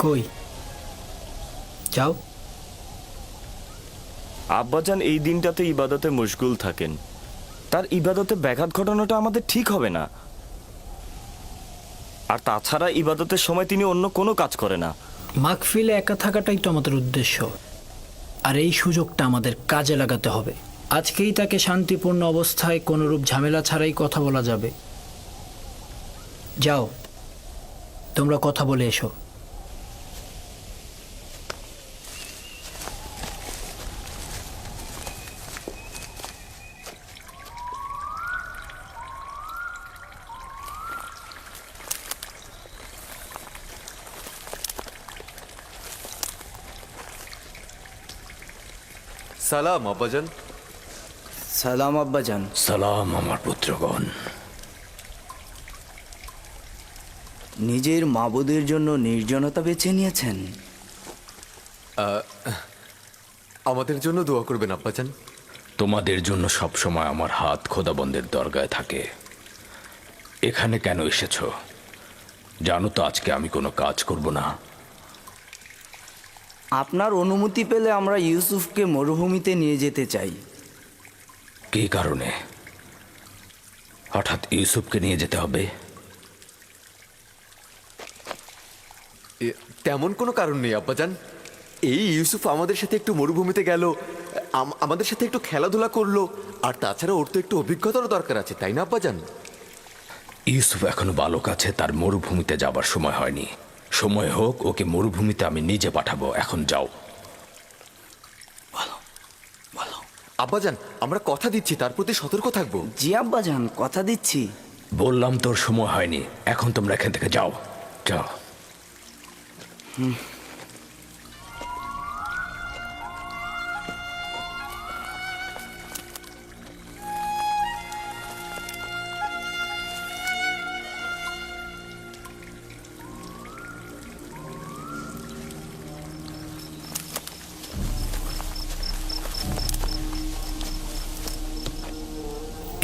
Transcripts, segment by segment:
কই যাও। আব্বাজান এই দিনটাতে ইবাদতে মশগুল থাকেন, তার ইবাদতে ব্যাঘাত ঘটানোটা আমাদের ঠিক হবে না। আর তাছাড়া ইবাদতের সময় তিনি অন্য কোনো কাজ করে না। মাহফিলে একা থাকাটাই তো আমাদের উদ্দেশ্য, আর এই সুযোগটা আমাদের কাজে লাগাতে হবে। আজকেই তাকে শান্তিপূর্ণ অবস্থায় কোনোরূপ ঝামেলা ছাড়াই কথা বলা যাবে। যাও, তোমরা কথা বলে এসো। সালাম আব্বাজান। সালাম আব্বাজান। সালাম আমার পুত্রগণ। নিজের মাবুদের জন্য নির্জনতা বেছে নিয়েছেন। আমাদের জন্য দোয়া করবেন আব্বাজান। তোমাদের জন্য সবসময় আমার হাত খোদাবন্দের দরগায় থাকে। এখানে কেন এসেছো জানো তো? আজকে আমি কোনো কাজ করব না। আপনার অনুমতি পেলে আমরা ইউসুফকে মরুভূমিতে নিয়ে যেতে চাই। কী কারণে হঠাৎ ইউসুফকে নিয়ে যেতে হবে? তেমন কোনো কারণ নেই আব্বাজান। এই ইউসুফ আমাদের সাথে একটু মরুভূমিতে গেল, আমাদের সাথে একটু খেলাধুলা করলো, আর তাছাড়া ওর তো একটু অভিজ্ঞতারও দরকার আছে, তাই না আব্বাজান? ইউসুফ এখনো বালক আছে, তার মরুভূমিতে যাবার সময় হয়নি। সময় হোক, ওকে মরুভূমিতে আমি নিজে পাঠাবো। এখন যাও। আব্বাজান, আমরা কথা দিচ্ছি তার প্রতি সতর্ক থাকবো। জি আব্বাজান, কথা দিচ্ছি। বললাম তোর সময় হয়নি, এখন তোমরা এখান থেকে যাও যাও।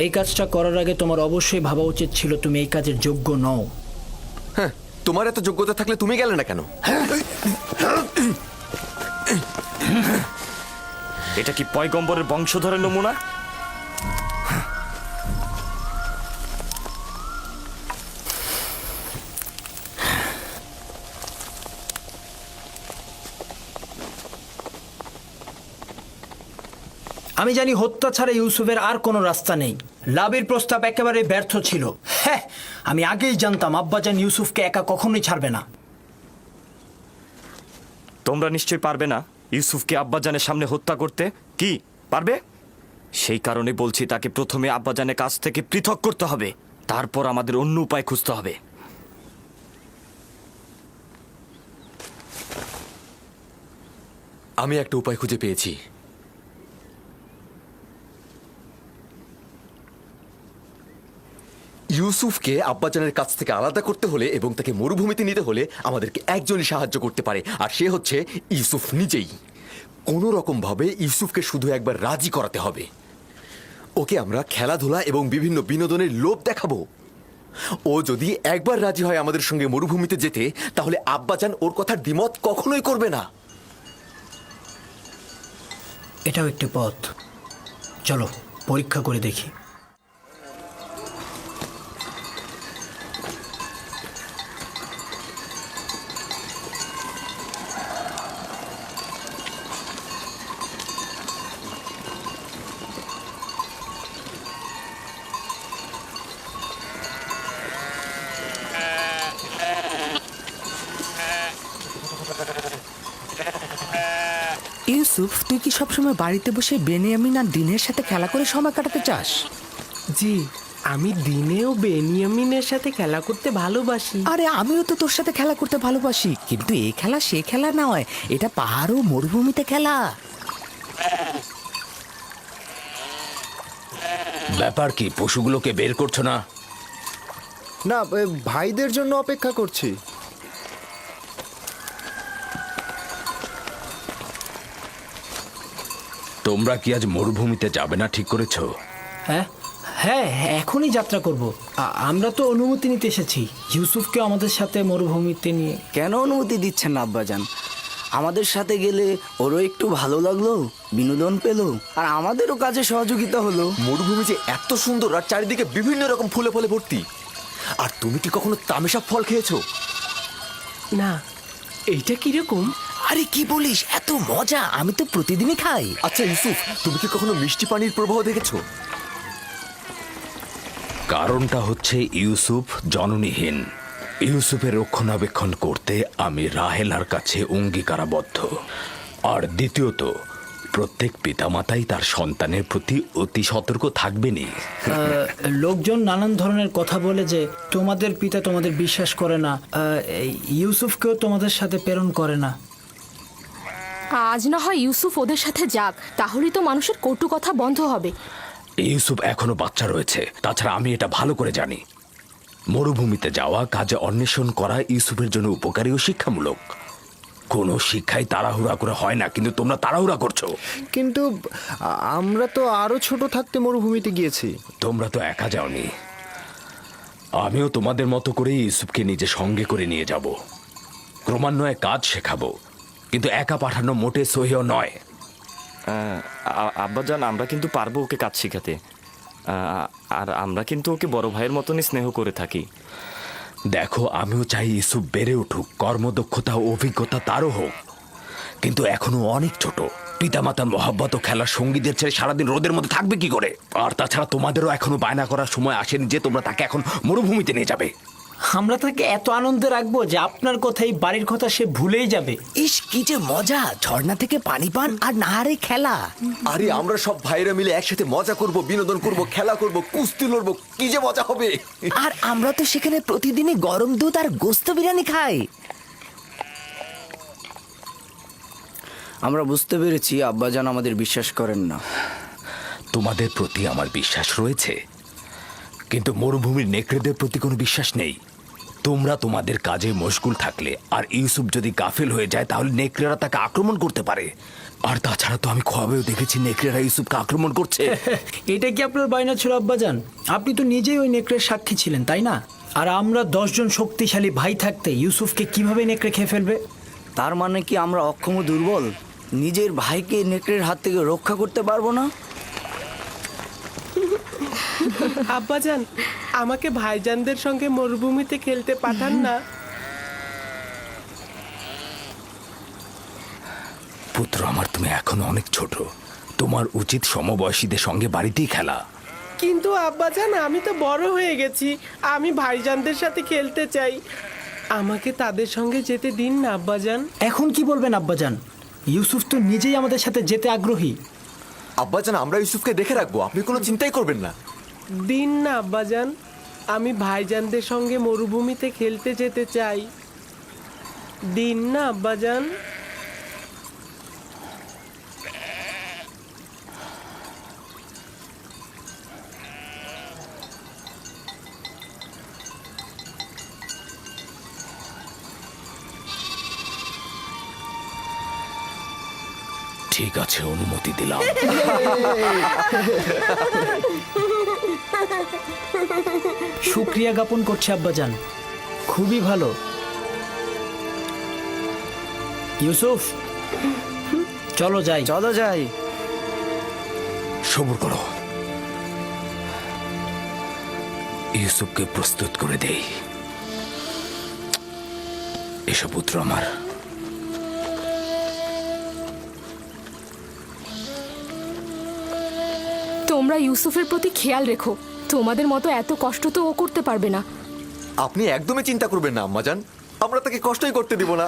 এই কাজটা করার আগে তোমার অবশ্যই ভাবা উচিত ছিল তুমি এই কাজের যোগ্য নও। হ্যাঁ, তোমার এত যোগ্যতা থাকলে তুমি গেলে না কেন? এটা কি পয়গম্বরের বংশধরের নমুনা? আমি জানি হত্যা ছাড়া ইউসুফের আর কোনো রাস্তা নেই। লাভের প্রস্তাব একেবারে ব্যর্থ ছিল। হ্যাঁ, আমি আগেই জানতাম আব্বাজান ইউসুফকে একা কখনোই ছাড়বে না। তোমরা নিশ্চয়ই পারবে না ইউসুফকে আব্বাজানের সামনে হত্যা করতে। কি পারবে? সেই কারণে বলছি তাকে প্রথমে আব্বাজানের কাছ থেকে পৃথক করতে হবে, তারপর আমাদের অন্য উপায় খুঁজতে হবে। আমি একটা উপায় খুঁজে পেয়েছি। ইউসুফকে আব্বাজানের কাছ থেকে আলাদা করতে হলে এবং তাকে মরুভূমিতে নিতে হলে আমাদেরকে একজনই সাহায্য করতে পারে, আর সে হচ্ছে ইউসুফ নিজেই। কোনো রকম ভাবে ইউসুফকে শুধু একবার রাজি করাতে হবে। ওকে আমরা খেলাধুলা এবং বিভিন্ন বিনোদনের লোভ দেখাবো। ও যদি একবার রাজি হয় আমাদের সঙ্গে মরুভূমিতে যেতে, তাহলে আব্বাজান ওর কথার দ্বিমত কখনোই করবে না। এটাও একটি পথ, চলো পরীক্ষা করে দেখি। ইউসুফ, তুই কি সবসময় বাড়িতে বসে বেনিয়ামিন আর দিনের সাথে খেলা করে সময় কাটাতে চাস? জি, আমি দিনেও বেনিয়ামিনের সাথে খেলা করতে ভালোবাসি। আরে আমিও তো তোর সাথে খেলা করতে ভালোবাসি, কিন্তু এই খেলা সে খেলা নয়, এটা পাহাড় ও মরুভূমিতে খেলা। ব্যাপার কি, পশুগুলোকে বের করছো না? না, ভাইদের জন্য অপেক্ষা করছি। তোমরা কি আজ মরুভূমিতে যাবে না ঠিক করেছো? হ্যাঁ হ্যাঁ, এখনই যাত্রা করব। আমরা তো অনুমতি নিতে এসেছি ইউসুফকে আমাদের সাথে মরুভূমিতে নিয়ে। কেন অনুমতি দিচ্ছেন না আব্বাজান? আমাদের সাথে গেলে ওরও একটু ভালো লাগলো, বিনোদন পেলো, আর আমাদেরও কাজে সহযোগিতা হলো। মরুভূমি যে এত সুন্দর আর চারিদিকে বিভিন্ন রকম ফুলে ফলে ভর্তি। আর তুমি কি কখনো তামেশা ফল খেয়েছো? না, এইটা কিরকম? আরে কি বলিস, এত মজা, আমি তো প্রতিদিনই খাই। আচ্ছা ইউসুফ, তুমি কি কখনো মিষ্টি পানির প্রবাহ দেখেছো? কারণটা হচ্ছে ইউসুফ জননীহীন। ইউসুফের রক্ষণাবেক্ষণ করতে আমি রাহেলার কাছে অঙ্গীকারাবদ্ধ। আর দ্বিতীয়ত, প্রত্যেক পিতামাতাই তার সন্তানের প্রতি অতি সতর্ক থাকবেনই। লোকজন নানান ধরনের কথা বলে যে তোমাদের পিতা তোমাদের বিশ্বাস করে না, এই ইউসুফকেও তোমাদের সাথে প্রেরণ করে না। আজ না হয় ইউসুফ ওদের সাথে যাক, তাহলেই তো মানুষের কটু কথা বন্ধ হবে। ইউসুফ এখনো বাচ্চা রয়েছে, তাছাড়া আমি এটা ভালো করে জানি মরুভূমিতে যাওয়া, কাজে অন্বেষণ করা ইউসুফের জন্য উপকারী ও শিক্ষামূলক। কোনো শিক্ষাই তাড়াহুড়া করে হয় না, কিন্তু তোমরা তাড়াহুড়া করছো। কিন্তু আমরা তো আরো ছোট থাকতে মরুভূমিতে গিয়েছি। তোমরা তো একা যাওনি, আমিও তোমাদের মতো করে ইউসুফকে নিজে সঙ্গে করে নিয়ে যাব। ক্রমান্বয়ে কাজ শেখাবো, কিন্তু একা পাঠানো মোটে সহিও নয়। আব্বাজান, আমরা কিন্তু পারবো ওকে কাজ শেখাতে। আর আমরা কিন্তু ওকে বড় ভাইয়ের মতনই স্নেহ করে থাকি। দেখো, আমিও চাই ইউসুফ বেড়ে উঠুক, কর্মদক্ষতা ও অভিজ্ঞতা তারও হোক, কিন্তু এখনো অনেক ছোট। পিতামাতার মহাব্বত ও খেলার সঙ্গীদের ছেড়ে সারাদিন রোদের মধ্যে থাকবে কি করে? আর তাছাড়া তোমাদেরও এখনো বায়না করার সময় আসেনি যে তোমরা তাকে এখন মরুভূমিতে নিয়ে যাবে। আমরা তাকে এত আনন্দে রাখবো যে আপনার কথাই বাড়ির কথা সে ভুলেই যাবে। ইস, কি যে মজা, ঝর্ণা থেকে পানি পান আর নাহারে খেলা। আরে আমরা সব ভাইরা মিলে একসাথে মজা করব, বিনোদন করব, খেলা করব, কুস্তি লড়বো, কি যে মজা হবে। আর আমরা তো সেখানে প্রতিদিনই গরম দুধ আর গোস্ত বিরিয়ানি খাই। আমরা বুঝতে পেরেছি আব্বাজান আমাদের বিশ্বাস করেন না। তোমাদের প্রতি আমার বিশ্বাস রয়েছে, কিন্তু মরুভূমির নেকড়েদের প্রতি কোনো বিশ্বাস নেই। তোমরা তোমাদের কাজে মশগুল থাকলে আর ইউসুফ যদি গাফেল হয়ে যায়, তাহলে নেকড়েরা তাকে আক্রমণ করতে পারে। আর তাছাড়া তো আমি খোয়াবেও দেখেছি নেকড়েরা ইউসুফকে আক্রমণ করছে। এটা কি আপনার বায়না ছিল আব্বাজান? আপনি তো নিজেই ওই নেকড়ের সাক্ষী ছিলেন, তাই না? আর আমরা 10 জন শক্তিশালী ভাই থাকতে ইউসুফকে কিভাবে নেকড়ে খেয়ে ফেলবে? তার মানে কি আমরা অক্ষম ও দুর্বল? নিজের ভাইকে নেকড়ের হাত থেকে রক্ষা করতে পারবো না? আব্বাজান, আমাকে ভাইজানদের সঙ্গে মরুভূমিতে খেলতে পাঠান না। পুত্র আমার, তুমি এখনো অনেক ছোট, তোমার উচিত সমবয়সীদের সঙ্গে বাড়িতেই খেলা। কিন্তু আব্বাজান, আমি তো বড় হয়ে গেছি, আমি ভাইজানদের সাথে খেলতে চাই। আমাকে তাদের সঙ্গে যেতে দিন না আব্বাজান। এখন কি বলবেন আব্বাজান? ইউসুফ তো নিজেই আমাদের সাথে যেতে আগ্রহী। আব্বাজান, আমরা ইউসুফকে দেখে রাখবো, আপনি কোনো চিন্তাই করবেন না। দিন না আব্বাজান, আমি ভাইজানদের সঙ্গে মরুভূমিতে খেলতে যেতে চাই। দিন না আব্বাজান। ঠিক আছে, অনুমতি দিলাম। শুক্রিয়া জ্ঞাপন করছে আব্বাজান, খুবই ভালো। ইউসুফ, চলো যাই। চলো যাই। সবুর করো, ইউসুফকে প্রস্তুত করে দেই। এসো পুত্র আমার। তোমরা ইউসুফের প্রতি খেয়াল রেখো, তোমাদের মতো এত কষ্ট তো ও করতে পারবে না। আপনি একদমই চিন্তা করবেন না আম্মাজান, আমরা তাকে কষ্টই করতে দিব না।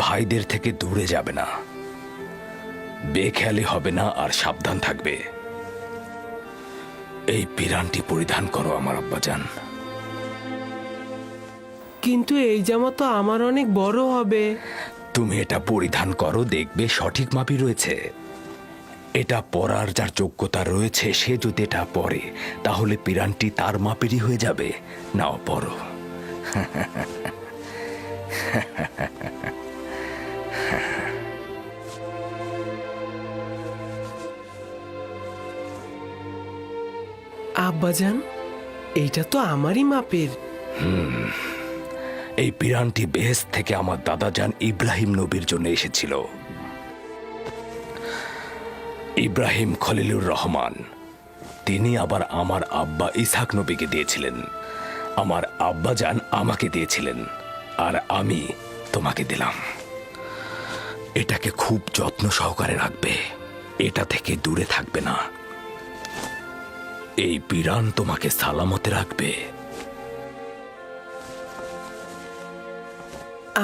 ভাইদের থেকে দূরে যাবে না, বেখেয়ালি হবে না, আর সাবধান থাকবে। এই পিরানটি পরিধান করো আমার আব্বাজান। কিন্তু এই জামা তো আমার অনেক বড় হবে। তুমি এটা পরিধান করো, দেখবে সঠিক মাপই রয়েছে। এটা পরার যার যোগ্যতা রয়েছে সে যদি এটা পরে তাহলে পিরানটি তার মাপেরই হয়ে যাবে। নাও পরো। আব্বাজান, এইটা তো আমারই মাপের। এই পিরানটি বেহেশত থেকে আমার দাদাজান ইব্রাহিম নবীর জন্য এসেছিল। ইব্রাহিম খলিলুর রহমান, তিনি আবার আমার আব্বা ইসহাক নবীকে দিয়েছিলেন। আমার আব্বাজান আমাকে দিয়েছিলেন, আর আমি তোমাকে দিলাম। এটাকে খুব যত্ন সহকারে রাখবে, এটা থেকে দূরে থাকবে না। এই পিরান তোমাকে সালামতে রাখবে।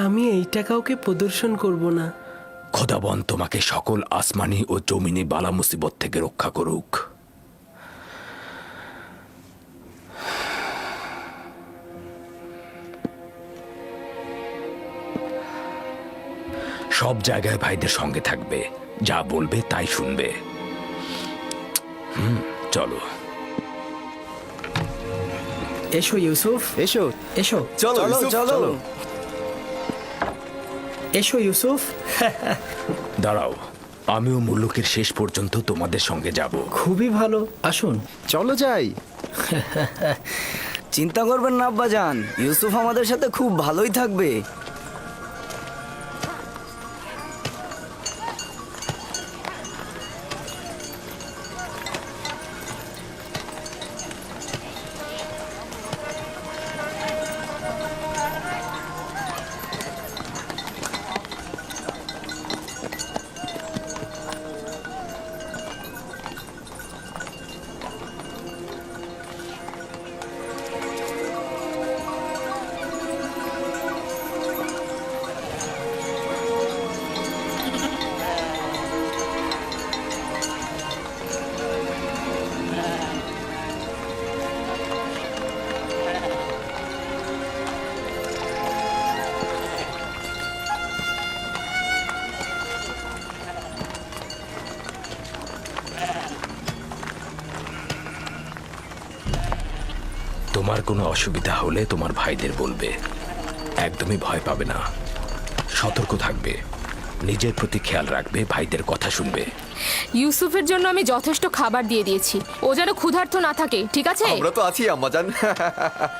আমি এইটা কাউকে প্রদর্শন করব না। খোদাবন তোমাকে সকল আসমানি ও জমিনি বালা মুসিবত থেকে রক্ষা করুক। সব জায়গায় ভাইদের সঙ্গে থাকবে, যা বলবে তাই শুনবে। চলো। এসো ইউসুফ, এসো। এসো, চলো চলো ইউসুফ, চলো। চলো। এসো ইউসুফ। দাঁড়াও, আমিও মুল্লুকের শেষ পর্যন্ত তোমাদের সঙ্গে যাব। খুবই ভালো, আসুন। চলো যাই। চিন্তা করবেন না আব্বাজান, ইউসুফ আমাদের সাথে খুব ভালোই থাকবে। তোমার কোনো অসুবিধা হলে তোমার ভাইদের বলবে। একদমই ভয় পাবে না, সতর্ক থাকবে, নিজের প্রতি খেয়াল রাখবে, ভাইদের কথা শুনবে। ইউসুফের জন্য আমি যথেষ্ট খাবার দিয়ে দিয়েছি, ও যেন ক্ষুধার্ত না থাকে, ঠিক আছে? আমরা তো আছি আম্মাজান।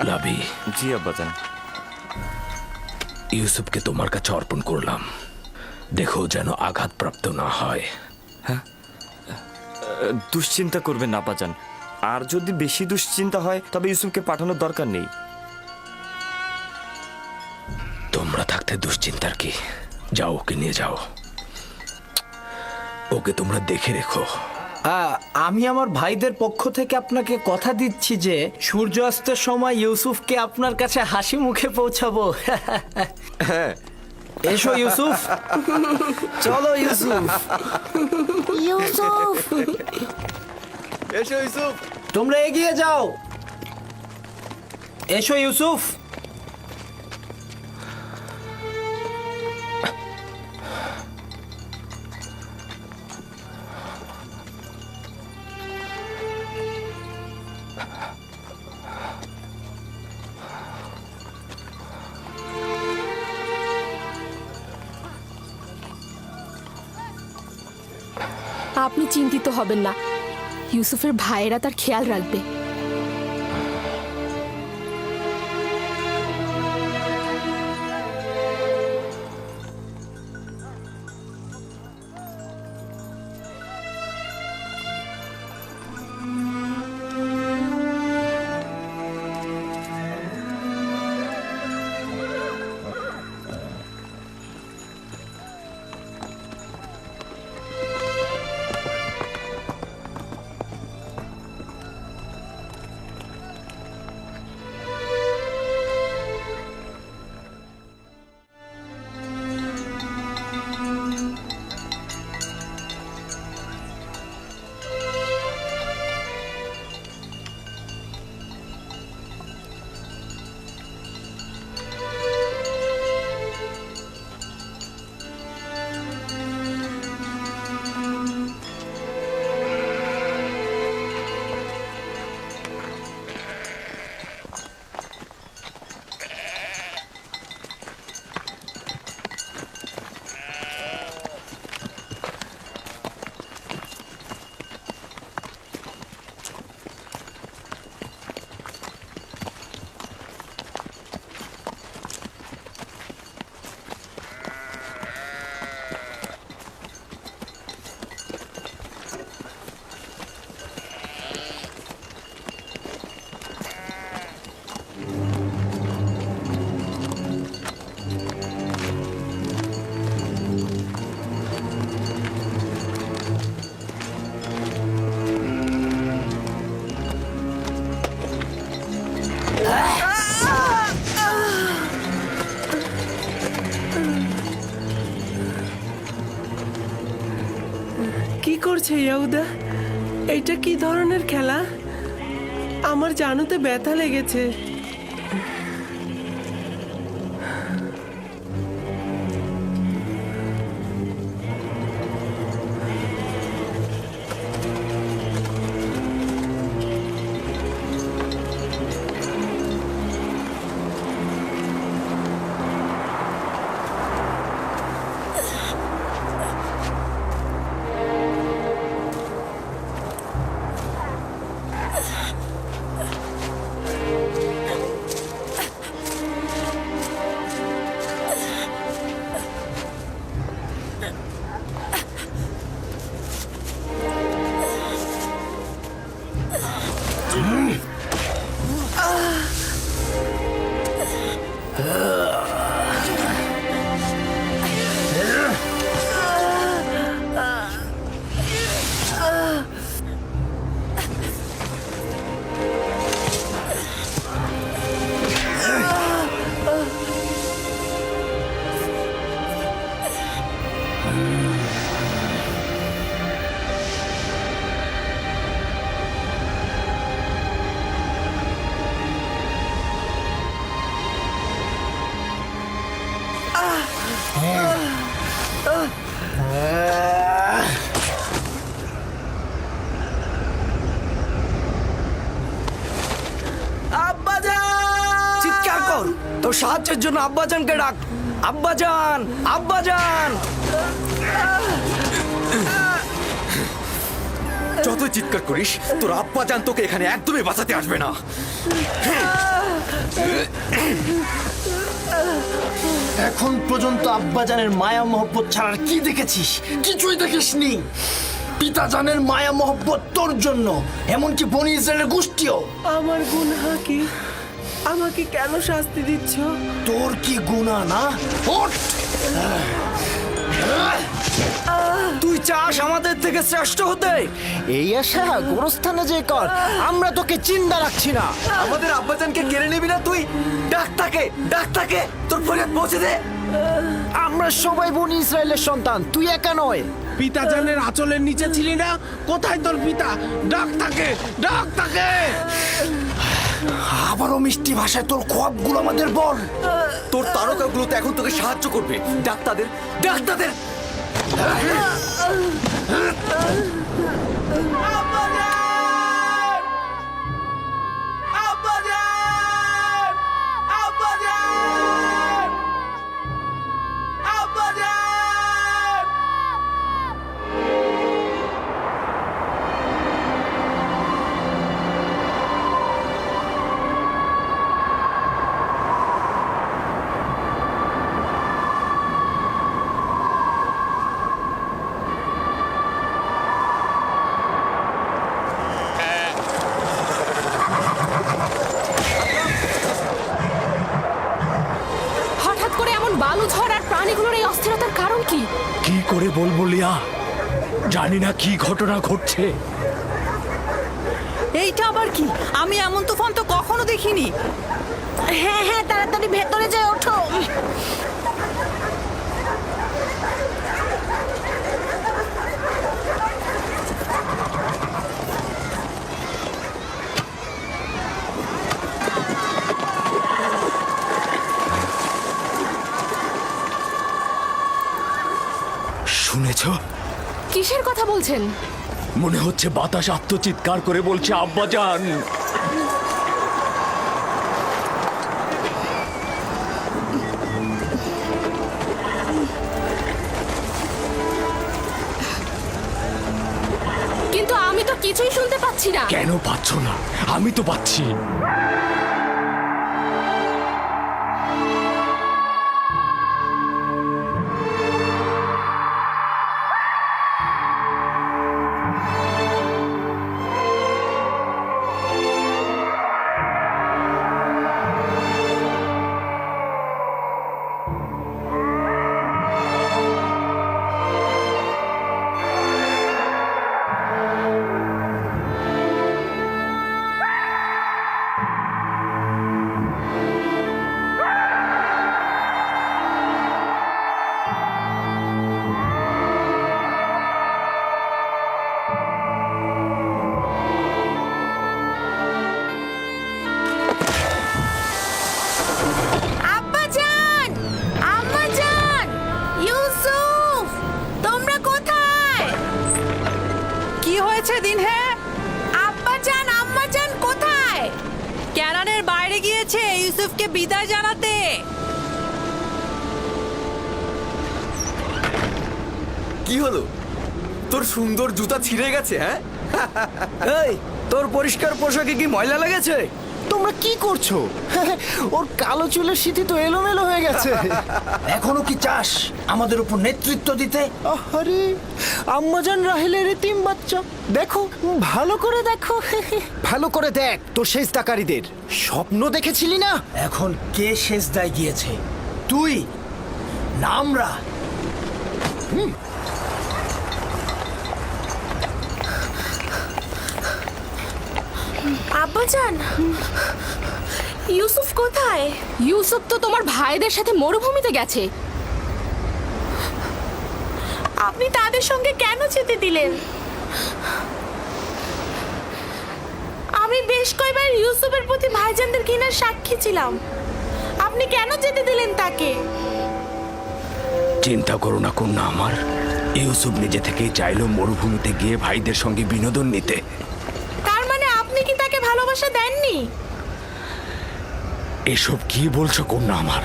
লাভি, জি আব্বাজান। ইউসুফকে তোমার কাছে অর্পণ করলাম, দেখো যেন আঘাতপ্রাপ্ত না হয়। দুশ্চিন্তা করবেন না আব্বাজান, আর যদি বেশি দুশ্চিন্তা হয় তবে ইউসুফকে পাঠানোর দরকার নেই। তোমরা থাকতে দুশ্চিন্তার কি? যাও, ওকে নিয়ে যাও, ওকে তোমরা দেখে রেখো। আমি আমার ভাইদের পক্ষ থেকে আপনাকে কথা দিচ্ছি যে সূর্যাস্তের সময় ইউসুফকে আপনার কাছে হাসি মুখে পৌঁছাবো। এসো ইউসুফ। চলো ইউসুফ। ইউসুফ, এসো ইউসুফ। তোমরা এগিয়ে যাও। এসো ইউসুফ। আপনি চিন্তিত হবেন না, ইউসুফের ভাইয়েরা তার খেয়াল রাখবে। করছে ইয়াহুদা? এইটা কি ধরনের খেলা? আমার জানুতে ব্যথা লেগেছে। চিৎকার কর, তোর সাহায্যের জন্য আব্বাজানকে ডাক। আব্বাজান, আব্বাজান! যতই চিৎকার করিস তোর আব্বাজান তোকে এখানে একদমই বাঁচাতে আসবে না। এখন পর্যন্ত আব্বাজানের মায়া মহব্বত ছাড়ার কি দেখেছিস? কিছুই দেখিসনি। পিতাজানের মায়া মহব্বত তোর জন্য, এমনকি বনি ইসরায়েলের গোষ্ঠীও। আমার গুনাহ কি? আমাকে কেন শাস্তি দিচ্ছ? তোর কি গুনাহ না? ওঠ! তুই চাস আমাদের থেকে শ্রেষ্ঠ হতে? এই আশা গোরস্থানে যে কর, আমরা তোকে চিন্তা রাখছি না। আমাদের আব্বাজানকে কেড়ে নিবি না তুই? ডাক্তারকে, ডাক্তারকে তোর ফরিয়াদ পৌঁছে দে। আমরা সবাই বনি ইসরায়েলের সন্তান, তুই একা নয়। পিতাজানের আঁচলের নিচে ছিলি না? কোথায় তোর পিতা? ডাক তাকে, ডাক তাকে! আবারও মিষ্টি ভাষায় তোর খোয়াবগুলো আমাদের বল। তোর তারকাগুলো তো এখন তোকে সাহায্য করবে। ডাক্তারদের, ডাক্তারদের! হঠাৎ করে এমন বালু ঝড় আর প্রাণীগুলোর এই অস্থিরতার কারণ কি? কি করে বলবো লিয়া, জানি না কি ঘটনা ঘটছে। এইটা আবার কি? আমি এমন তুফান তো কখনো দেখিনি। হ্যাঁ হ্যাঁ, তাড়াতাড়ি ভেতরে যাই, ওঠো। শুনেছ? কিসের কথা বলছেন? মনে হচ্ছে বাতাস আত্মচিৎকার করে বলছে আব্বাজান। কিন্তু আমি তো কিছুই শুনতে পাচ্ছি না। কেন পাচ্ছ না? আমি তো পাচ্ছি। আমাদেরকে বিদায় জানাতে। কি হলো? তোর সুন্দর জুতা ছিঁড়ে গেছে, হ্যাঁ? এই তোর পরিষ্কার পোশাকে কি ময়লা লেগেছে? তোমরা কি করছো? ওর কালো চুলের সিঁথি তো এলোমেলো হয়ে গেছে। এখনো কি চাস আমাদের উপর নেতৃত্ব দিতে? আরে আম্মাজান রাহেলের এতিম বাচ্চা, দেখো ভালো করে দেখো। ভালো করে দেখ তোর সেজদাকারীদের স্বপ্ন দেখেছিলি না? এখন কে সেজদায় গিয়েছে, তুই না আমরা? আব্বাজান, ইউসুফ কোথায়? ইউসুফ তো তোমার ভাইদের সাথে মরুভূমিতে গেছে। আপনি তাদের সঙ্গে কেন যেতে দিলেন? আমি বেশ কয়েকবার ইউসুফের প্রতি ভাইজানদের ঘৃণার সাক্ষী ছিলাম। আপনি কেন যেতে দিলেন তাকে? চিন্তা করো না কন্যা আমার, ইউসুফ নিজে থেকেই চাইলো মরুভূমিতে গিয়ে ভাইদের সঙ্গে বিনোদন নিতে। তার মানে আপনি কি তাকে ভালোবাসা দেননি? এসব কি বলছো কন্যা আমার?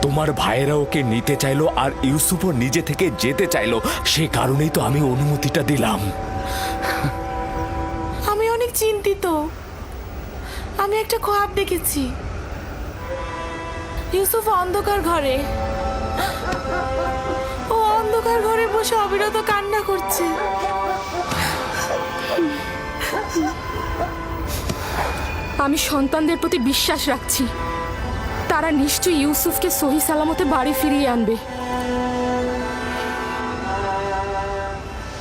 তোমার ভাইয়েরা ওকে নিতে চাইলো আর ইউসুফও নিজে থেকে যেতে চাইলো, সে কারণেই তো আমি অনুমতিটা দিলাম। আমি অনেক চিন্তিত। আমি একটা খোয়াব দেখেছি। ইউসুফ অন্ধকার ঘরে, ও অন্ধকার ঘরে বসে অবিরত কান্না করছে। আমি সন্তানদের প্রতি বিশ্বাস রাখছি, তারা নিশ্চয়ই ইউসুফকে সহি সালামতে বাড়ি ফিরিয়ে আনবে।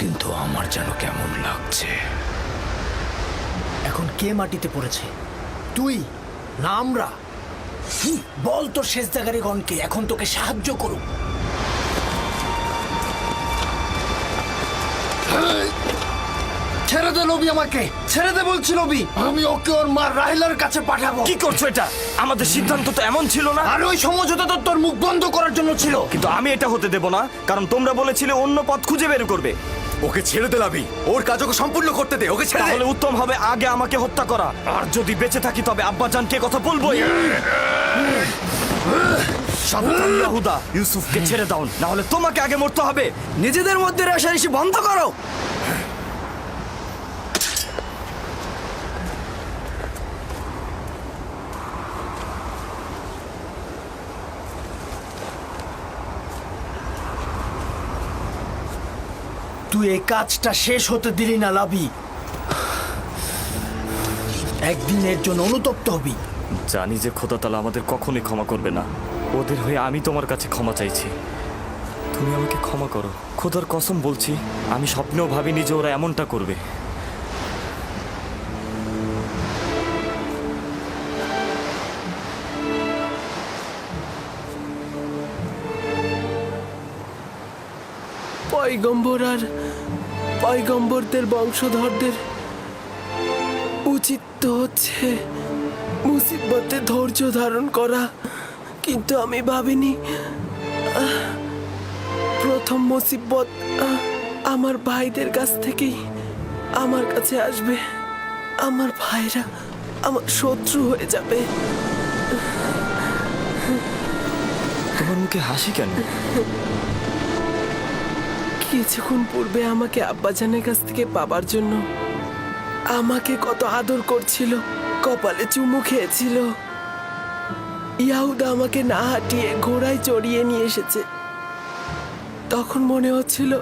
কিন্তু আমার যেন কেমন লাগছে। এখন কে মাটিতে পড়েছে, তুই না আমরা? বল তোর সেজদাকারীগণকে এখন তোকে সাহায্য করুক। ছেড়ে দে লবি, আমাকে ছেড়ে দে বলছি লবি। আমি ওকে ওর মা রাহিলার কাছে পাঠাবো। কি করছো এটা? আমাদের সিদ্ধান্ত তো এমন ছিল না। আর ওই সমঝোতা তো তোর মুখ বন্ধ করার জন্য ছিল। কিন্তু আমি এটা হতে দেব না, কারণ তোমরা বলেছিলে অন্য পথ খুঁজে বের করবে। ওকে ছেড়ে দে লাভি, ওর কাজ ওকে সম্পূর্ণ করতে দে, ওকে ছেড়ে দে। তাহলে উত্তম হবে আগে আমাকে হত্যা করা, আর যদি বেঁচে থাকি তবে আব্বাজানকে কথা বলবোই। সাবধান ইয়াহুদা, ইউসুফকে ছেড়ে দাও, না হলে তোমাকে আগে মরতে হবে। নিজেদের মধ্যে রেষারেষি বন্ধ করো। তুই এই কাজটা শেষ হতে দিলি না লাবি। একদিনের জন্য অনুতপ্ত হবি। জানি যে খোদা তাআলা আমাদের কখনোই ক্ষমা করবে না। ওদের হয়ে আমি তোমার কাছে ক্ষমা চাইছি, তুমি আমাকে ক্ষমা করো। খোদার কসম বলছি, আমি স্বপ্নেও ভাবিনি যে ওরা এমনটা করবে। পয়গম্বর আর পয়গম্বরদের বংশধরদের উচিত তো হচ্ছে মুসিবতে ধৈর্য ধারণ করা, কিন্তু আমি ভাবিনি প্রথম মুসিবত আমার ভাইদের কাছ থেকেই আমার কাছে আসবে। আমার ভাইরা আমার শত্রু হয়ে যাবে। তোমার মুখে হাসি কেন? কিছুক্ষণ পূর্বে আমাকে আব্বাজানের কাছ থেকে পাবার জন্য আমাকে কত আদর করছিল, কপালে চুমু খেয়েছিল। ইয়াহুদা আমাকে না হাঁটিয়ে ঘোড়ায় চড়িয়ে নিয়ে এসেছে। তখন মনে হচ্ছিল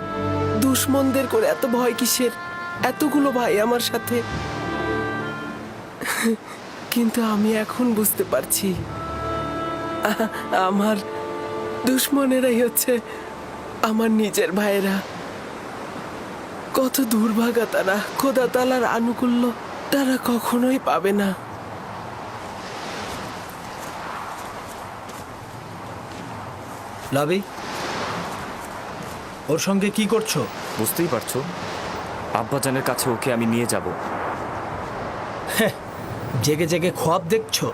দুশ্মনদের করে এত ভয় কিসের, এতগুলো ভাই আমার সাথে। কিন্তু আমি এখন বুঝতে পারছি আমার দুশ্মনেরাই হচ্ছে আমার নিজের ভাইয়েরা। কত দুর্ভাগা তারা, খোদা তাআলার আনুকূল্য তারা কখনোই পাবে না। লাবি, ওর সঙ্গে কি করছো? বুঝতেই পারছো, আব্বাজানের কাছে ওকে আমি নিয়ে যাব। জেগে জেগে খোয়াব দেখছো?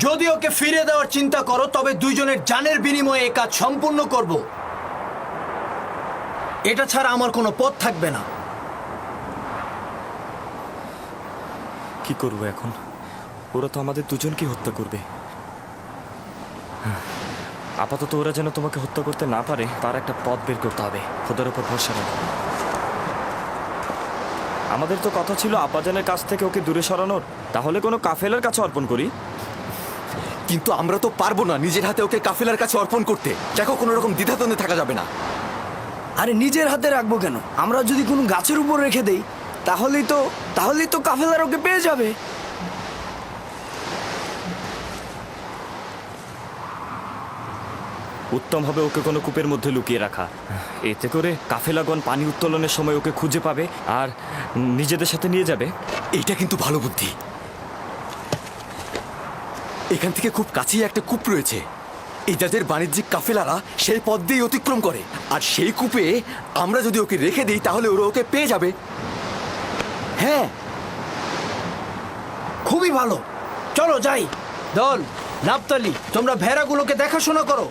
যদি ওকে ফিরে দেওয়ার চিন্তা করো তবে দুইজনের জানের বিনিময়ে এই কাজ সম্পূর্ণ করব। এটা ছাড়া আমার কোনো পথ থাকবে না। কি করবো এখন? ওরা তো আমাদের দুজনকে হত্যা করবে। আপাতত ওরা যেন তোমাকে হত্যা করতে না পারে তার একটা পথ বের করতে হবে। খোদার উপর ভরসা রাখো। আমাদের তো কথা ছিল আব্বাজানের কাছ থেকে ওকে দূরে সরানোর। তাহলে কোনো কাফেলার কাছে অর্পণ করি। কিন্তু আমরা তো পারবো না নিজের হাতে ওকে কাফেলার কাছে অর্পণ করতে। দেখো, কোনো রকম দ্বিধাদ্বন্দ্বে থাকা যাবে না। আরে নিজের হাতে রাখবো কেন? আমরা যদি কোনো গাছের উপর রেখে দেই তাহলেই তো কাফেলার ওকে পেয়ে যাবে। উত্তম হবে ওকে কোনো কূপের মধ্যে লুকিয়ে রাখা। এতে করে কাফেলাগণ পানি উত্তোলনের সময় ওকে খুঁজে পাবে আর নিজেদের সাথে নিয়ে যাবে। এটা কিন্তু ভালো বুদ্ধি। এখান থেকে খুব কাছেই একটা কূপ রয়েছে। এই যাদের বাণিজ্যিক কাফেলারা সেই পথ দিয়ে অতিক্রম করে, আর সেই কূপে আমরা যদি ওকে রেখে দিই তাহলে ওরা ওকে পেয়ে যাবে। হ্যাঁ, খুবই ভালো। চলো যাই। দল, নাপতালি, তোমরা ভেড়াগুলোকে দেখাশোনা করো।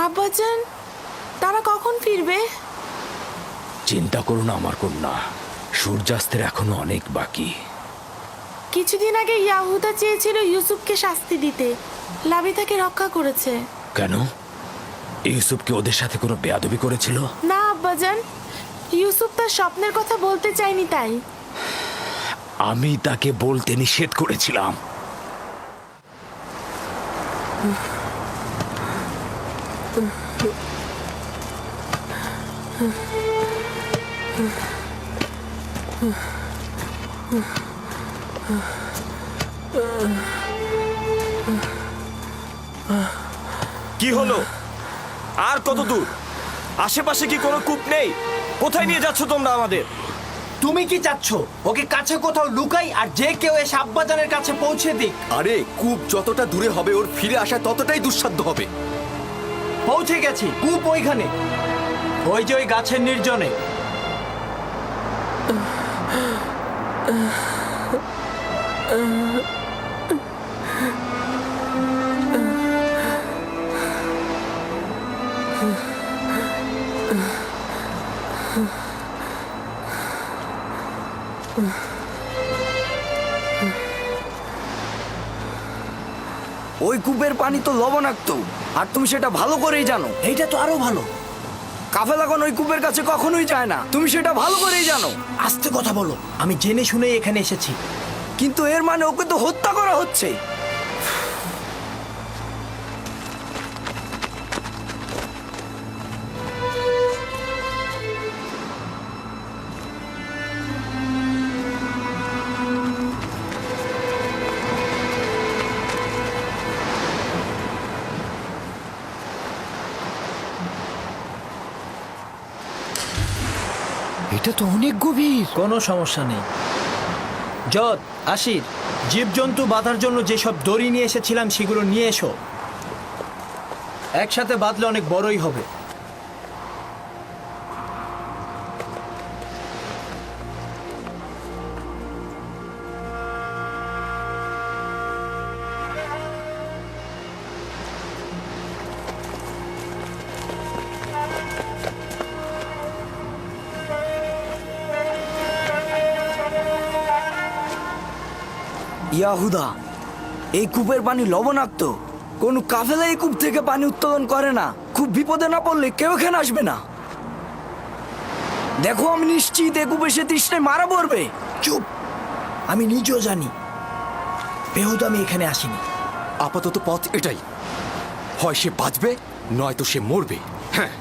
আব্বাজান, তারা কখন ফিরবে? চিন্তা করো না আমার কন্যা, সূর্যাস্তের এখনো অনেক বাকি। কিছুদিন আগে ইয়াহুদা চেয়েছিল ইউসুফকে শাস্তি দিতে। লাবি তাকে রক্ষা করেছে। কেন? ইউসুফ কি ওদের সাথে কোনো বেয়াদবি করেছিল? না আব্বাজান, ইউসুফ তার স্বপ্নের কথা বলতে চায়নি তাই। আমি তাকে বলতে নিষেধ করেছিলাম। কি হলো? আর কত দূর? আশেপাশে কি কোনো কূপ নেই? কোথায় নিয়ে যাচ্ছ তোমরা আমাদের? তুমি কি চাচ্ছ ওকে কাছে কোথাও লুকাই আর যে কেউ এসে আব্বাজানের কাছে পৌঁছে দিক? আরে, কূপ যতটা দূরে হবে ওর ফিরে আসা ততটাই দুঃসাধ্য হবে। পৌঁছে গেছি, কূপ ওইখানে, ওই যে ওই গাছের নির্জনে। ওই কূপের পানি তো লবণাক্ত, আর তুমি সেটা ভালো করেই জানো। এইটা তো আরো ভালো। কাফেলাগণ ওই কূপের কাছে কখনোই যায় না, তুমি সেটা ভালো করেই জানো। আস্তে কথা বলো, আমি জেনে শুনেই এখানে এসেছি। কিন্তু এর মানে ওকে তো হত্যা করা হচ্ছে। এটা তো অনেক গভীর। কোনো সমস্যা নেই। যত, আশির, জীবজন্তু বাঁধার জন্য যেসব দড়ি নিয়ে এসেছিলাম সেগুলো নিয়ে এসো। একসাথে বাঁধলে অনেক বড়ই হবে। ইয়াহুদা, এই কূপের পানি লবণাক্ত। কোন কাফেলা এই কূপ থেকে পানি উত্তোলন করে না। খুব বিপদে না পড়লে কেউ এখানে আসবে না। দেখো, আমি নিশ্চিত এই কূপে সে তৃষ্ণায় মারা পড়বে। চুপ, আমি নিজেও জানি বেহুদা আমি এখানে আসিনি। আপাতত পথ এটাই, হয় সে বাঁচবে নয়তো সে মরবে। হ্যাঁ,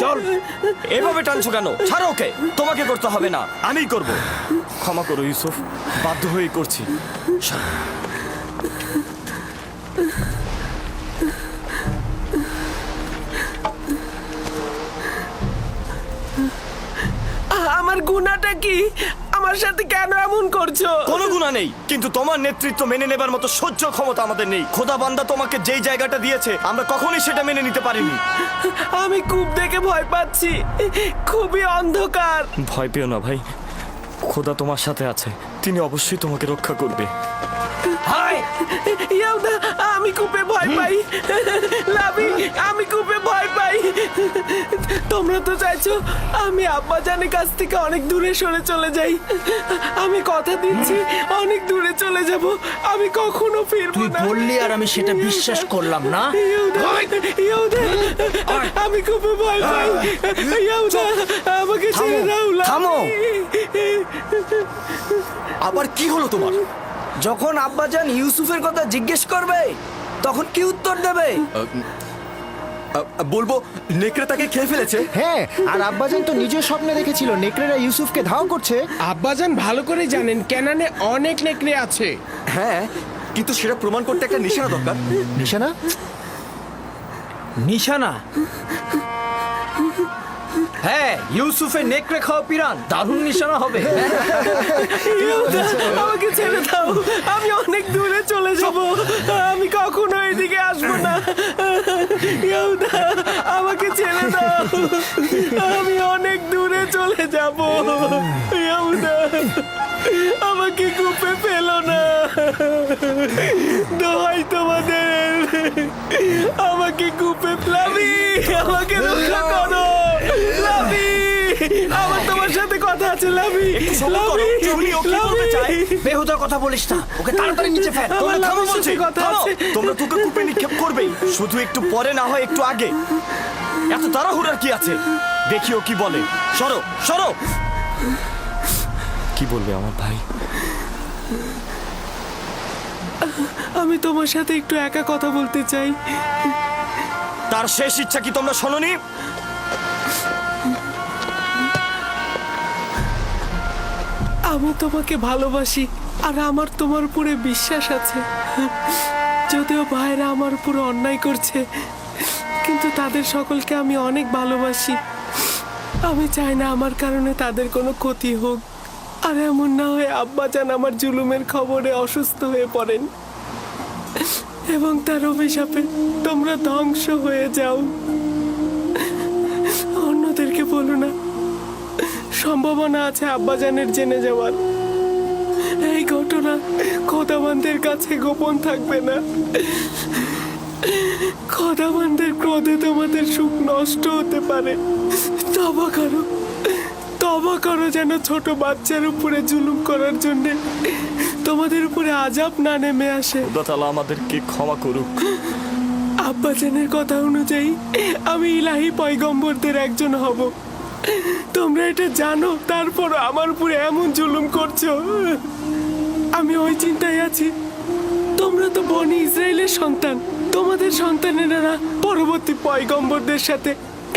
চল। এভাবে টানছো কেন? ছাড়ো ওকে। তোমাকে করতে হবে না, আমিই করব। ক্ষমা করো ইউসুফ, বাধ্য হয়েই করছি। আমার গুনাহটা কি? আমার সাথে কেন এমন করছো? কোনো গুণা নেই, কিন্তু তোমার নেতৃত্ব মেনে নেবার মতো সহ্য ক্ষমতা আমাদের নেই। খোদা বান্দা তোমাকে যেই জায়গাটা দিয়েছে আমরা কখনোই সেটা মেনে নিতে পারিনি। আমি কূপ দেখে ভয় পাচ্ছি, খুবই অন্ধকার। ভয় পেও না ভাই, খোদা তোমার সাথে আছে, তিনি অবশ্যই তোমাকে রক্ষা করবে। ইয়াউদা, আমি কূপে ভয় পাই। লাভি, আমি কূপে ভয় পাই। তোমরা তো চাইছো আমি আব্বাজানের কাছ থেকে অনেক দূরে সরে চলে যাই। আমি কথা দিচ্ছি অনেক দূরে চলে যাব, আমি কখনো ফিরবো তুই না। বললি আর আমি সেটা বিশ্বাস করলাম না। ইয়াউদা, ইয়াউদা, আমি কূপে ভয় পাই। ইয়াউদা, আমাকে ছেড়ে দাও। লাভি। থামো। আবার কি হলো তোমার? যখন আব্বাজান ইউসুফের কথা জিজ্ঞেস করবে তখন কি উত্তর দেবে? বলবো নেকড়ে তাকে খেয়ে ফেলেছে। হ্যাঁ, আর আব্বাজান তো নিজের স্বপ্নে দেখেছিল নেকড়েরা ইউসুফকে ধাওয়া করছে। আব্বাজান ভালো করে জানেন কেনানে অনেক নেকড়ে আছে। হ্যাঁ, কিন্তু সেটা প্রমাণ করতে একটা নিশানা দরকার। নিশানা? নিশানা? হ্যাঁ, ইউসুফের নেকড়ে খাওয়া পিরান দারুণ নিশানা হবে। ইয়াউদা, আমাকে ছেড়ে দাও, আমি অনেক দূরে চলে যাব, আমি কখনো এদিকে আসবো না। ইয়াউদা, আমাকে ছেড়ে দাও, আমি অনেক দূরে চলে যাব। ইয়াউদা, আমাকে কূপে ফেলো না, দোহাই তোমাদের, আমাকে কূপে ফেলাবি, আমাকে রক্ষা করো। লাভি, আমার তোমার সাথে কথা আছে। লাভি, লাভি, লাভি। বেহুদা কথা বলিস না, ওকে তাড়াতাড়ি নিচে ফেল। আমার থামো লাভির বলছি, সাথে কথা থামো। আছে। তোমরা তোকে কূপে নিক্ষেপ করবেই, শুধু একটু পরে না হয় একটু আগে। এত তাড়াহুড়ার কি আছে? দেখিও কি বলে। সরো, সরো। কি বলবে আমার ভাই? আমি তোমার সাথে একটু একা কথা বলতে চাই। তার শেষ ইচ্ছা কি তোমরা শোনোনি? আমি তোমাকে ভালোবাসি আর আমার তোমার উপরে বিশ্বাস আছে। যদিও ভাইরা আমার উপরে অন্যায় করছে, কিন্তু তাদের সকলকে আমি অনেক ভালোবাসি। আমি চাই না আমার কারণে তাদের কোনো ক্ষতি হোক, আর এমন না হয় আব্বাজান আমার জুলুমের খবরে অসুস্থ হয়ে পড়েন এবং তার অভিশাপে তোমরা ধ্বংস হয়ে যাও। অন্যদেরকে বলো না, সম্ভাবনা আছে আব্বাজানের জেনে যাওয়ার। এই ঘটনা খোদাবানদের কাছে গোপন থাকবে না। খোদাবানদের ক্রোধে তোমাদের সুখ নষ্ট হতে পারে। তবা করো, তবা করো, যেন ছোট বাচ্চার উপরে জুলুম করার জন্য তোমাদের উপরে আযাব না নেমে আসে। খোদা তাআলা আমাদেরকে ক্ষমা করুক। আব্বাজানের কথা অনুযায়ী আমি ইলাহি পয়গম্বরদের একজন হব। তোমরা এটা জানো, তারপরও আমার উপরে এমন জুলুম করছো। আমি ওই চিন্তায় আছি, তোমরা তো বনি ইসরায়েলের সন্তান, তোমাদের সন্তানেরা পরবর্তী পয়গম্বরদের সাথে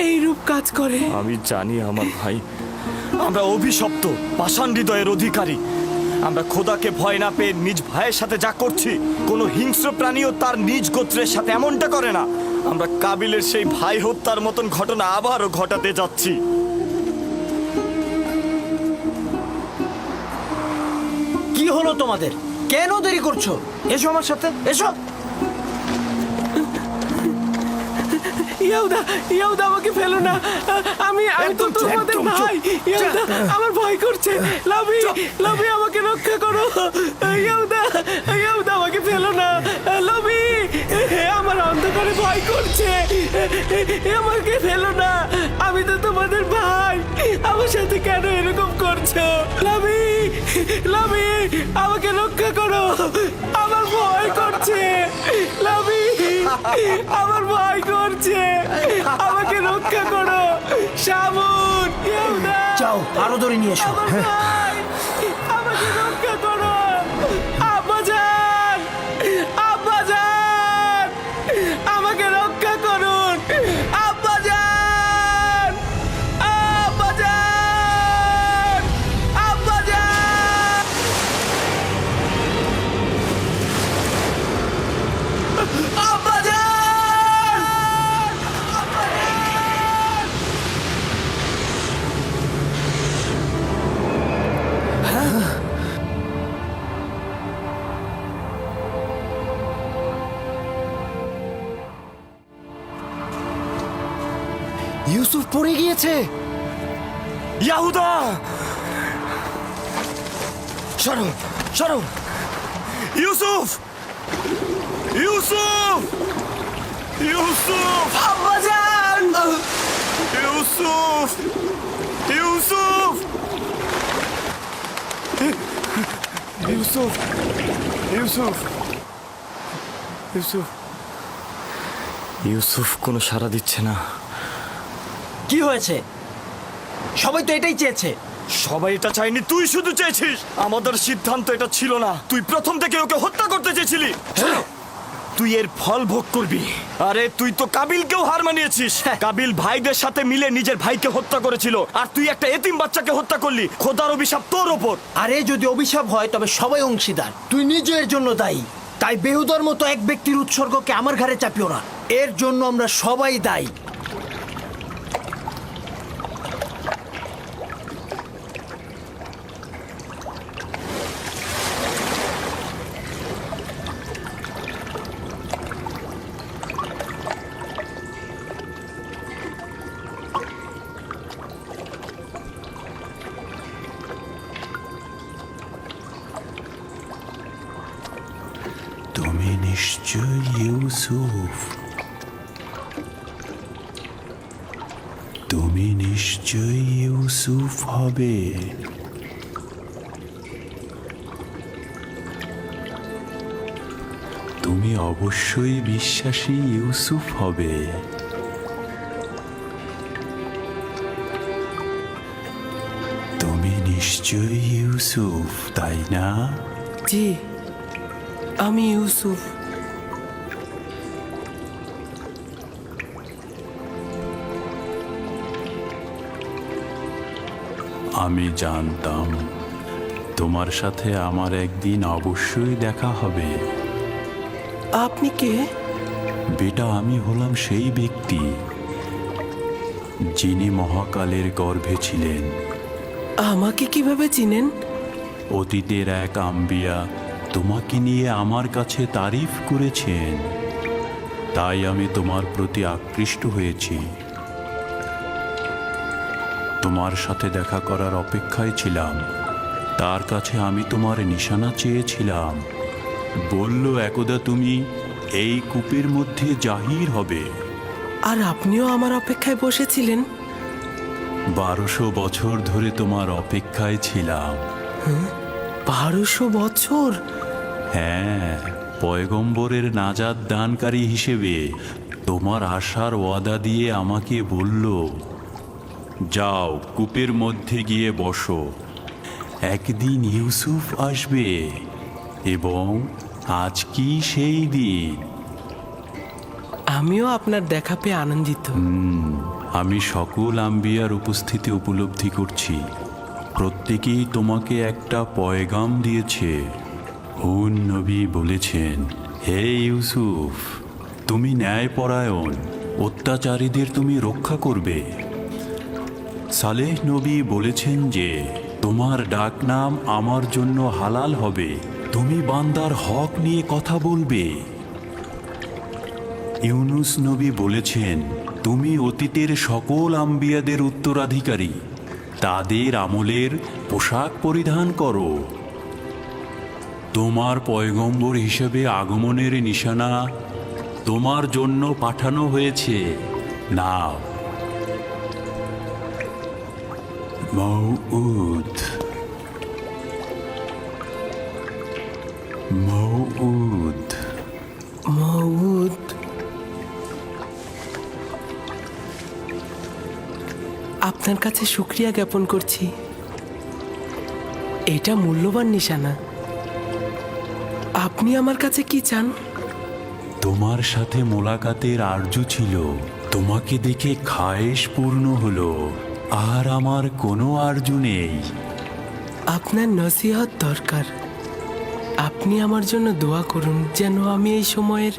এইরূপ কাজ করে। আমি জানি আমার ভাই, আমরা অভিশপ্ত পাষাণ হৃদয়ের অধিকারী। আমরা খোদাকে ভয় না পেয়ে নিজ ভাইয়ের সাথে যা করছি, কোনো হিংস্র প্রাণীও তার নিজ গোত্রের সাথে এমনটা করে না। আমরা কাবিলের সেই ভাই হত্যার মতন ঘটনা আবারও ঘটাতে যাচ্ছি। কি হলো তোমাদের? কেন দেরি করছো? এসো আমার সাথে, এসো। ইয়াউদা, ইয়াউদা, আমাকে ফেলো না, আমি তো তোমাদের ভাই। ইয়াউদা, আমার ভয় করছে। লাভি, লাভি, আমাকে রক্ষা করো। ইয়াউদা, ইয়াউদা, আমাকে ফেলো না। লাভি, আমার অন্ধকারে ভয় করছে, আমাকে ফেলো না। আমি তো তোমাদের ভাই, আমার সাথে কেন এরকম করছো? লাভি, লাভি, আমাকে রক্ষা করো, আমার ভয় করছে। লাভি, আমার ভয় করছে, আমাকে রক্ষা করো। শামুন, ইয়াউদা, যাও, আরো ধরে নিয়ে এসো। আমার ভাই, আমাকে রক্ষা করো। আব্বাজান, আব্বাজান, আমাকে রক্ষা করুন। আব্বাজান, আব্বাজান, আব্বাজান, আব্বাজান। ইউসুফ পড়ে গিয়েছে। ইয়াহুদা, সরো সরো। ইউসুফ, ইউসুফ, ইউসুফ, আব্বাজান! ইউসুফ, ইউসুফ, ইউসুফ, ইউসুফ, ইউসুফ। ইউসুফ কোনো সাড়া দিচ্ছে না। কি হয়েছে? সবাই তো এটাই চেয়েছে। সবাই এটা চাইনি, তুই শুধু চেয়েছিস। আমাদের সিদ্ধান্ত এটা ছিল না। তুই প্রথম থেকে ওকে হত্যা করতে চেয়েছিলি। তুই এর ফল ভোগ করবি। আরে তুই তো কাবিলকেও হার মানিয়েছিস। কাবিল ভাইদের সাথে মিলে নিজের ভাইকে হত্যা করেছিল, আর তুই একটা এতিম বাচ্চাকে হত্যা করলি। খোদার অভিশাপ তোর ওপর। আরে যদি অভিশাপ হয় তবে সবাই অংশীদার। তুই নিজের জন্য দায়ী। তাই বেহুদার মতো এক ব্যক্তির উৎসর্গকে আমার ঘাড়ে চাপিও না। এর জন্য আমরা সবাই দায়ী। তুমি নিশ্চয় ইউসুফ, তুমি নিশ্চয় ইউসুফ হবে। তুমি অবশ্যই বিশ্বাসী ইউসুফ হবে। তুমি নিশ্চয় ইউসুফ, তাই না? জি, আমি ইউসুফ। আমি জানতাম তোমার সাথে আমার একদিন অবশ্যই দেখা হবে। আপনি কে? বেটা, আমি হলাম সেই ব্যক্তি যিনি মহাকালের গর্ভে ছিলেন। আমাকে কিভাবে চিনেন? অতীতের এক আম্বিয়া তোমাকে নিয়ে আমার কাছে তারিফ করেছেন, তাই আমি তোমার প্রতি আকৃষ্ট হয়েছি। তোমার সাথে দেখা করার অপেক্ষায় ছিলাম। তার কাছে আমি তোমার নিশানা চেয়েছিলাম। বলল, একদা তুমি এই কূপের মধ্যে জাহির হবে। আর আপনিও আমার অপেক্ষায় বসেছিলেন? 1200 বছর ধরে তোমার অপেক্ষায় ছিলাম। 1200 বছর? হ্যাঁ, পয়গম্বরের নাজাত দানকারী হিসেবে তোমার আশার ওয়াদা দিয়ে আমাকে বলল, যাও কূপের মধ্যে গিয়ে বসো, একদিন ইউসুফ আসবে এবং আজ কি সেই দিন। আমিও আপনার দেখা পেয়ে আনন্দিত। আমি সকল আম্বিয়ার উপস্থিতি উপলব্ধি করছি। প্রত্যেকেই তোমাকে একটা পয়গাম দিয়েছে। হুন নবী বলেছেন, হে ইউসুফ, তুমি ন্যায়পরায়ণ, অত্যাচারীদের তুমি রক্ষা করবে। সালেহ নবী বলেছেন যে তোমার ডাকনাম আমার জন্য হালাল হবে, তুমি বান্দার হক নিয়ে কথা বলবে। ইউনুস নবী বলেছেন, তুমি অতীতের সকল আম্বিয়াদের উত্তরাধিকারী, তাদের আমলের পোশাক পরিধান করো। তোমার পয়গম্বর হিসেবে আগমনের নিশানা তোমার জন্য পাঠানো হয়েছে। নাও। মউউদ, মউউদ, মউদ। আপনার কাছে শুকরিয়া জ্ঞাপন করছি। এটা মূল্যবান নিশানা। আপনি আমার কাছে কি চান? তোমার সাথে মোলাকাতের আরজু ছিল, তোমাকে দেখে খায়েশ পূর্ণ হলো, আর আমার কোনো আরজু নেই। আপনার নসিহত দরকার। আপনি আমার জন্য দোয়া করুন যেন আমি এই সময়ের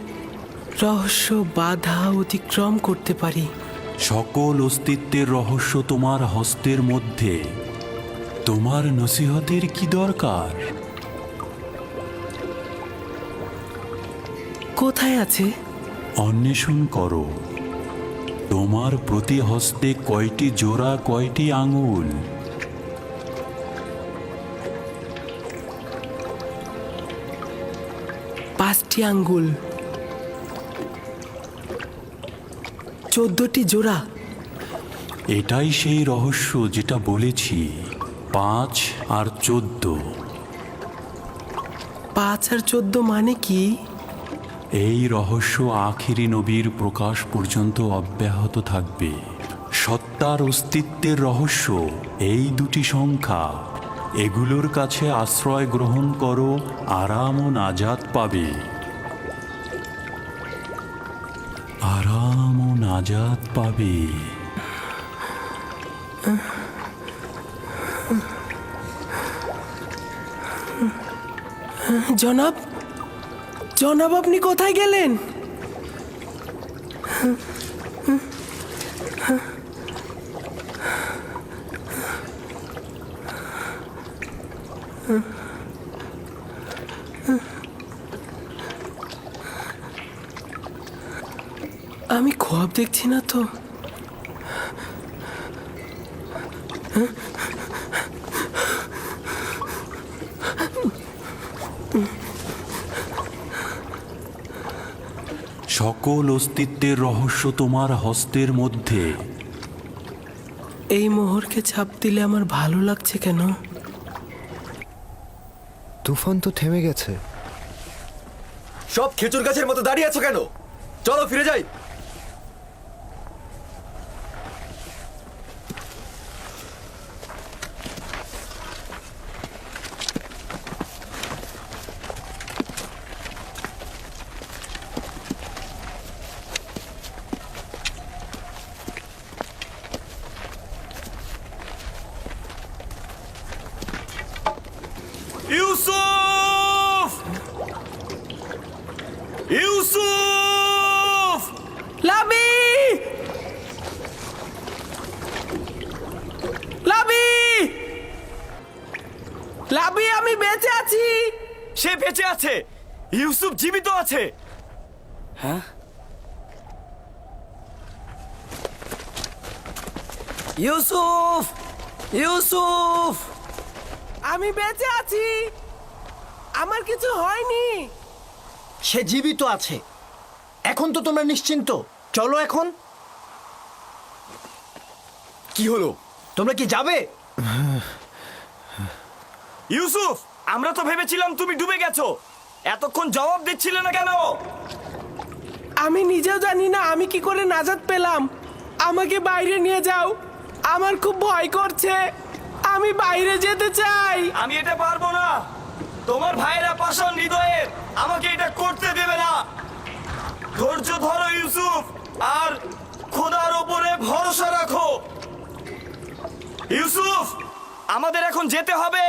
রহস্য বাধা অতিক্রম করতে পারি। সকল অস্তিত্বের রহস্য তোমার হস্তের মধ্যে। তোমার নসিহতের কি দরকার? কোথায় আছে? অন্বেষণ করো। তোমার প্রতি হস্তে কয়টি জোড়া, কয়টি আঙুল? পাঁচটি আঙ্গুল, 14টি জোড়া। এটাই সেই রহস্য যেটা বলেছি, 5 আর 14। 5 আর 14 মানে কি? এই রহস্য আখিরি নবীর প্রকাশ পর্যন্ত অব্যাহত থাকবে। সত্তার অস্তিত্বের রহস্য এই দুটি সংখ্যা। এগুলোর কাছে আশ্রয় গ্রহণ করো, আরাম ও নাজাত পাবে। আরাম ও নাজাত পাবে। জনাব, জনাব আপনি কোথায় গেলেন? আমি খোয়াব দেখছি না তো। সকল অস্তিত্বের রহস্য তোমার হস্তের মধ্যে। এই মোহরকে ছাপ দিলে আমার ভালো লাগছে কেন? তুফান তো থেমে গেছে। সব খেজুর গাছের মতো দাঁড়িয়ে আছো কেন? চলো ফিরে যাই। ইউসুফ! ইউসুফ! লাবি! লাবি! লাবি, আমি বেঁচে আছি। সে বেঁচে আছে। ইউসুফ জীবিত আছে। ইউসুফ, ইউসুফ! আমি বেঁচে আছি, আমার কিছু হয়নি। সে জীবিত আছে। এখন তো তোমরা নিশ্চিন্ত। চলো এখন। কি হলো? তোমরা কি যাবে? ইউসুফ, আমরা তো ভেবেছিলাম তুমি ডুবে গেছো। এতক্ষণ জবাব দিচ্ছিলে না কেন? আমি নিজেও জানি না আমি কি করে নাজাত পেলাম। আমাকে বাইরে নিয়ে যাও, আমার খুব ভয় করছে। আমি বাইরে যেতে চাই। আমি এটা পারবো না। তোমার ভাইয়েরা পাষাণ হৃদয়ের, আমাকে এটা করতে দেবে না। ধৈর্য ধরো ইউসুফ, আর খোদার ওপরে ভরসা রাখো। ইউসুফ, আমাদের এখন যেতে হবে।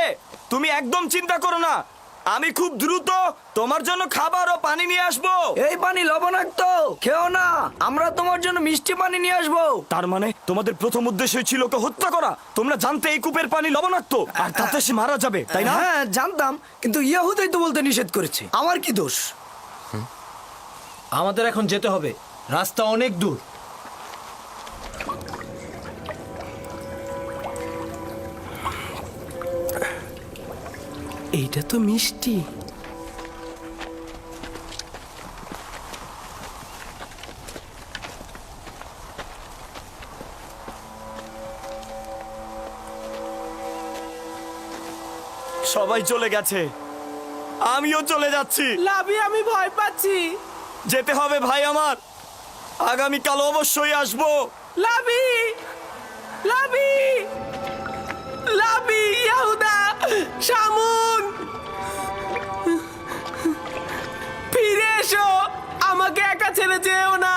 তুমি একদম চিন্তা করো না। আমি খুব দ্রুত তোমার জন্য খাবার ও পানি নিয়ে আসবো। এই পানি লবণাক্ত, খেও না। আমরা তোমার জন্য মিষ্টি পানি নিয়ে আসবো। তার মানে তোমাদের প্রথম উদ্দেশ্য ছিল ওকে হত্যা করা। তোমরা জানতে এই কূপের পানি লবণাক্ত, আর তাতে সে মারা যাবে, তাই না? হ্যাঁ জানতাম, কিন্তু ইয়াহুদাই তো বলতে নিষেধ করেছে। আমার কি দোষ? আমাদের এখন যেতে হবে। রাস্তা অনেক দূর। এইটা তো মিষ্টি। সবাই চলে গেছে, আমিও চলে যাচ্ছি। লাবি, আমি ভয় পাচ্ছি। যেতে হবে ভাই আমার। আগামীকাল অবশ্যই আসবো। লাবি, লাবি, লাবি, ইয়াহুদা, শামুন, ফিরে এসো। আমাকে একা ছেড়ে যেও না।